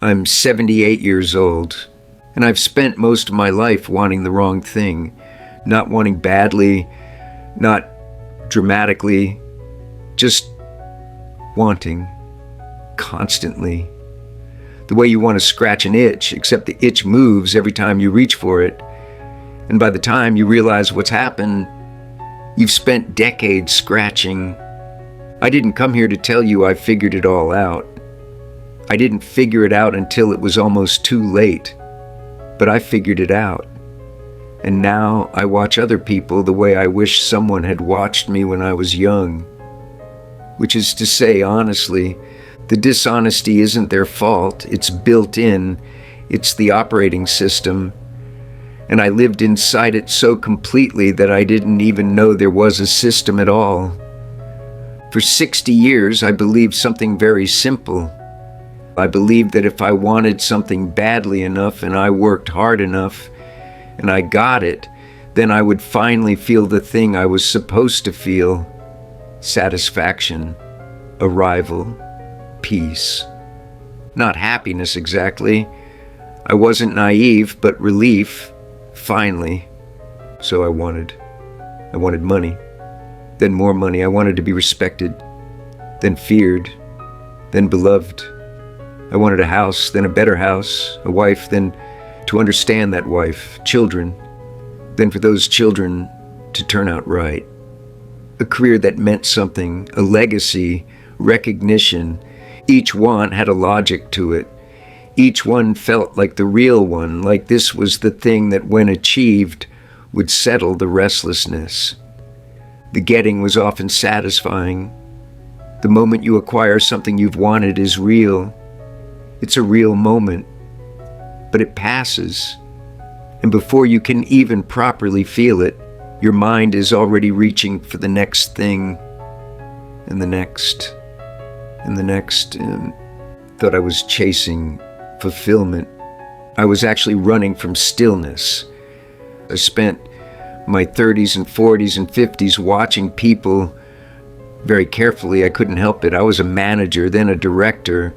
I'm 78 years old, and I've spent most of my life wanting the wrong thing. Not wanting badly, not dramatically, just wanting constantly. The way you want to scratch an itch, except the itch moves every time you reach for it. And by the time you realize what's happened, you've spent decades scratching. I didn't come here to tell you I figured it all out. I didn't figure it out until it was almost too late. But I figured it out. And now I watch other people the way I wish someone had watched me when I was young. Which is to say, honestly, the dishonesty isn't their fault. It's built in. It's the operating system. And I lived inside it so completely that I didn't even know there was a system at all. For 60 years, I believed something very simple. I believed that if I wanted something badly enough and I worked hard enough and I got it, then I would finally feel the thing I was supposed to feel: satisfaction, arrival, peace. Not happiness exactly. I wasn't naive, but relief, finally. So I wanted money, then more money. I wanted to be respected, then feared, then beloved. I wanted a house, then a better house, a wife, then to understand that wife, children, then for those children to turn out right. A career that meant something, a legacy, recognition. Each one had a logic to it. Each one felt like the real one, like this was the thing that when achieved would settle the restlessness. The getting was often satisfying. The moment you acquire something you've wanted is real. It's a real moment, but it passes. And before you can even properly feel it, your mind is already reaching for the next thing, and the next, and the next. Thought I was chasing fulfillment. I was actually running from stillness. I spent my 30s and 40s and 50s watching people very carefully. I couldn't help it. I was a manager, then a director.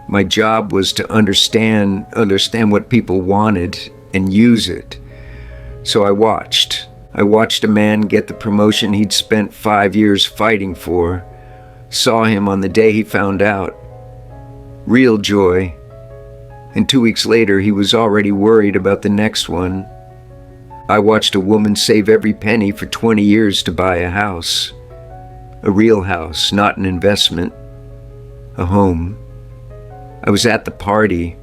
My job was to understand what people wanted and use it. So I watched. I watched a man get the promotion he'd spent 5 years fighting for. Saw him on the day he found out. Real joy. And 2 weeks later, he was already worried about the next one. I watched a woman save every penny for 20 years to buy a house. A real house, not an investment. A home. I was at the party.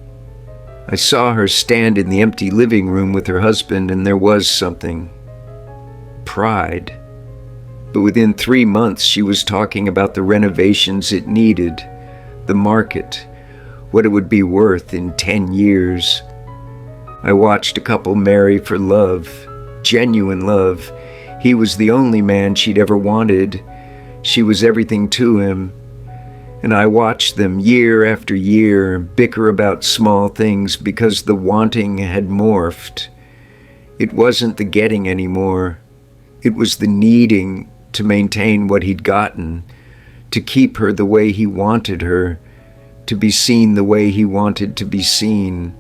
I saw her stand in the empty living room with her husband, and there was something. Pride. But within 3 months, she was talking about the renovations it needed, the market, what it would be worth in 10 years. I watched a couple marry for love, genuine love. He was the only man she'd ever wanted. She was everything to him. And I watched them year after year bicker about small things because the wanting had morphed. It wasn't the getting anymore. It was the needing to maintain what he'd gotten, to keep her the way he wanted her, to be seen the way he wanted to be seen.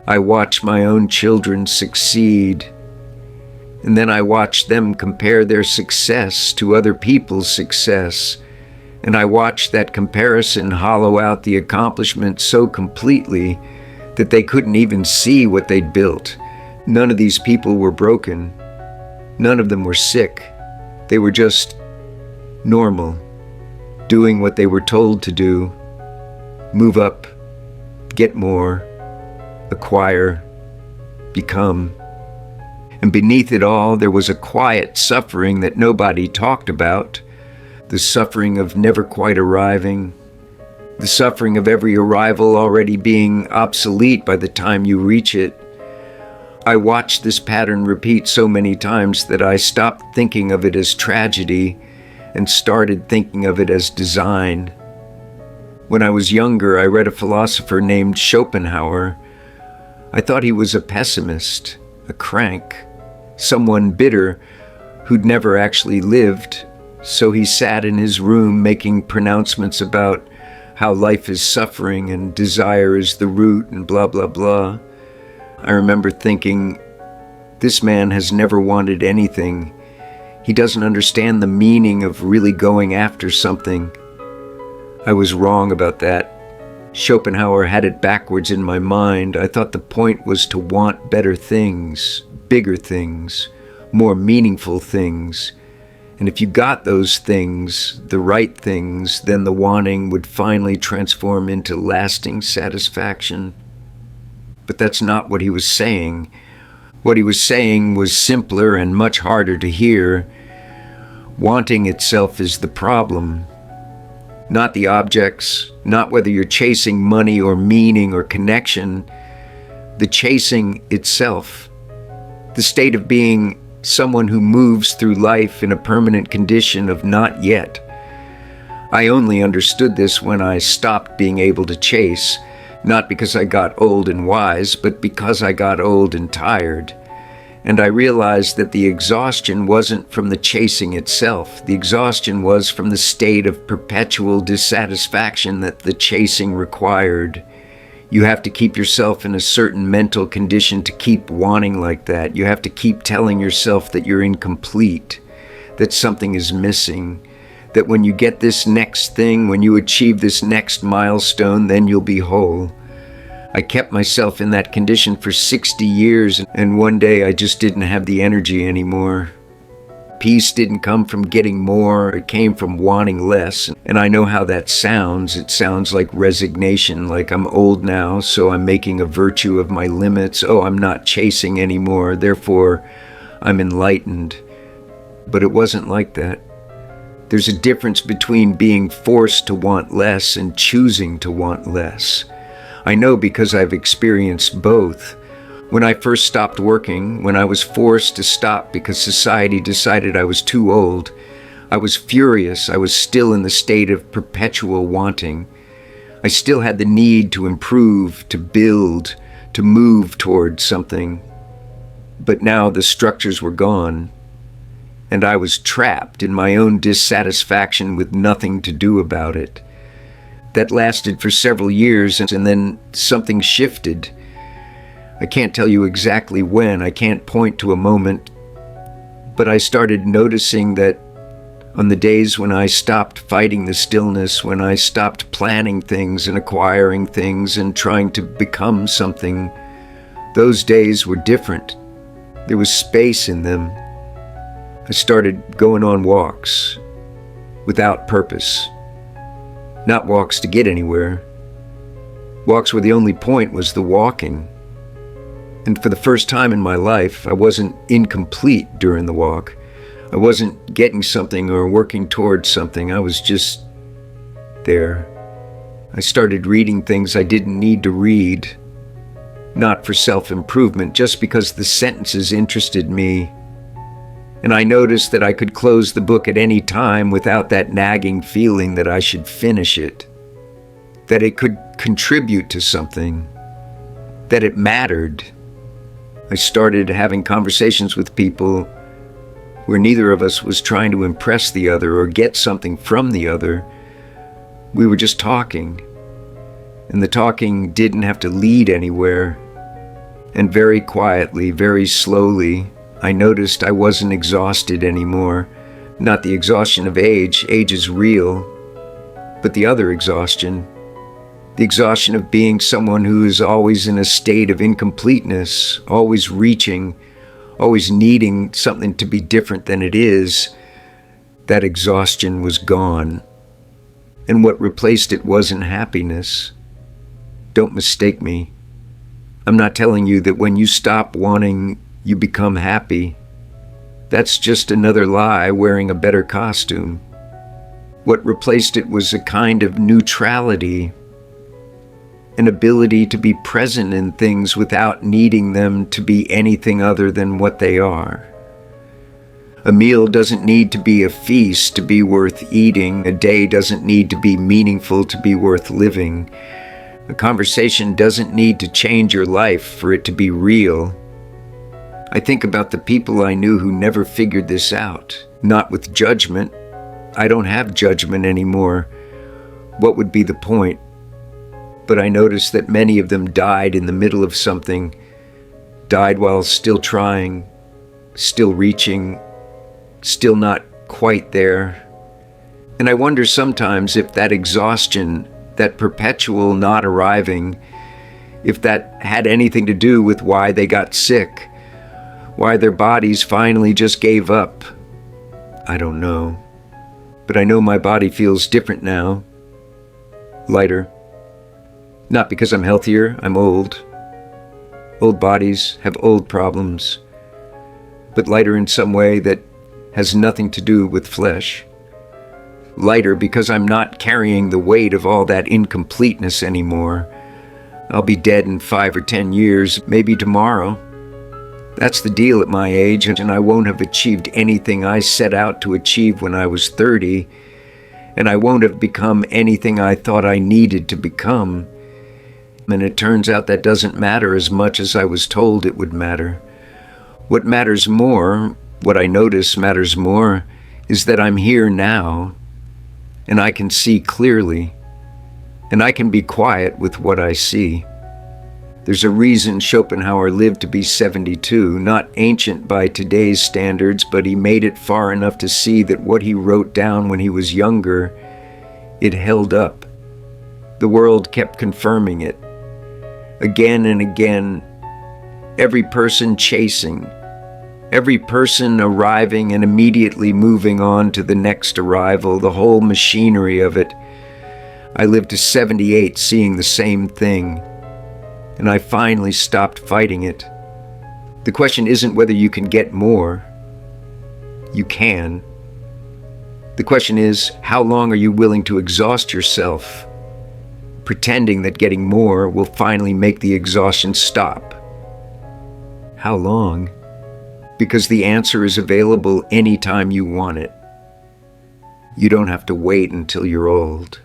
I watched my own children succeed, and then I watched them compare their success to other people's success. And I watched that comparison hollow out the accomplishment so completely that they couldn't even see what they'd built. None of these people were broken. None of them were sick. They were just normal, doing what they were told to do. Move up, get more, acquire, become. And beneath it all, there was a quiet suffering that nobody talked about. The suffering of never quite arriving, the suffering of every arrival already being obsolete by the time you reach it. I watched this pattern repeat so many times that I stopped thinking of it as tragedy and started thinking of it as design. When I was younger, I read a philosopher named Schopenhauer. I thought he was a pessimist, a crank, someone bitter who'd never actually lived. So he sat in his room making pronouncements about how life is suffering and desire is the root and blah, blah, blah. I remember thinking, this man has never wanted anything. He doesn't understand the meaning of really going after something. I was wrong about that. Schopenhauer had it backwards in my mind. I thought the point was to want better things, bigger things, more meaningful things. And if you got those things, the right things, then the wanting would finally transform into lasting satisfaction. But that's not what he was saying. What he was saying was simpler and much harder to hear. Wanting itself is the problem. Not the objects, not whether you're chasing money or meaning or connection. The chasing itself. The state of being someone who moves through life in a permanent condition of not yet. I only understood this when I stopped being able to chase, not because I got old and wise, but because I got old and tired. And I realized that the exhaustion wasn't from the chasing itself. The exhaustion was from the state of perpetual dissatisfaction that the chasing required. You have to keep yourself in a certain mental condition to keep wanting like that. You have to keep telling yourself that you're incomplete, that something is missing, that when you get this next thing, when you achieve this next milestone, then you'll be whole. I kept myself in that condition for 60 years, and one day I just didn't have the energy anymore. Peace didn't come from getting more, it came from wanting less. And I know how that sounds. It sounds like resignation, like I'm old now, so I'm making a virtue of my limits. Oh, I'm not chasing anymore, therefore I'm enlightened. But it wasn't like that. There's a difference between being forced to want less and choosing to want less. I know because I've experienced both. When I first stopped working, when I was forced to stop because society decided I was too old, I was furious. I was still in the state of perpetual wanting. I still had the need to improve, to build, to move toward something. But now the structures were gone, and I was trapped in my own dissatisfaction with nothing to do about it. That lasted for several years, and then something shifted. I can't tell you exactly when, I can't point to a moment, but I started noticing that on the days when I stopped fighting the stillness, when I stopped planning things and acquiring things and trying to become something, those days were different. There was space in them. I started going on walks without purpose. Not walks to get anywhere. Walks where the only point was the walking. And for the first time in my life, I wasn't incomplete during the walk. I wasn't getting something or working towards something. I was just there. I started reading things I didn't need to read. Not for self-improvement, just because the sentences interested me. And I noticed that I could close the book at any time without that nagging feeling that I should finish it. That it could contribute to something. That it mattered. I started having conversations with people where neither of us was trying to impress the other or get something from the other. We were just talking. And the talking didn't have to lead anywhere. And very quietly, very slowly, I noticed I wasn't exhausted anymore. Not the exhaustion of age. Age is real. But the other exhaustion. The exhaustion of being someone who is always in a state of incompleteness, always reaching, always needing something to be different than it is. That exhaustion was gone. And what replaced it wasn't happiness. Don't mistake me. I'm not telling you that when you stop wanting, you become happy. That's just another lie wearing a better costume. What replaced it was a kind of neutrality, an ability to be present in things without needing them to be anything other than what they are. A meal doesn't need to be a feast to be worth eating. A day doesn't need to be meaningful to be worth living. A conversation doesn't need to change your life for it to be real. I think about the people I knew who never figured this out. Not with judgment. I don't have judgment anymore. what would be the point? But I noticed that many of them died in the middle of something, died while still trying, still reaching, still not quite there. And I wonder sometimes if that exhaustion, that perpetual not arriving, if that had anything to do with why they got sick, why their bodies finally just gave up. I don't know. But I know my body feels different now. Lighter. Not because I'm healthier, I'm old. Old bodies have old problems. But lighter in some way that has nothing to do with flesh. Lighter because I'm not carrying the weight of all that incompleteness anymore. I'll be dead in 5 or 10 years, maybe tomorrow. That's the deal at my age, and I won't have achieved anything I set out to achieve when I was 30, and I won't have become anything I thought I needed to become. And it turns out that doesn't matter as much as I was told it would matter. What matters more, what I notice matters more, is that I'm here now, and I can see clearly, and I can be quiet with what I see. There's a reason Schopenhauer lived to be 72, not ancient by today's standards, but he made it far enough to see that what he wrote down when he was younger, it held up. The world kept confirming it. Again and again, every person chasing, every person arriving and immediately moving on to the next arrival, the whole machinery of it. I lived to 78 seeing the same thing. And I finally stopped fighting it. The question isn't whether you can get more. You can. The question is, how long are you willing to exhaust yourself, pretending that getting more will finally make the exhaustion stop? How long? Because the answer is available anytime you want it. You don't have to wait until you're old.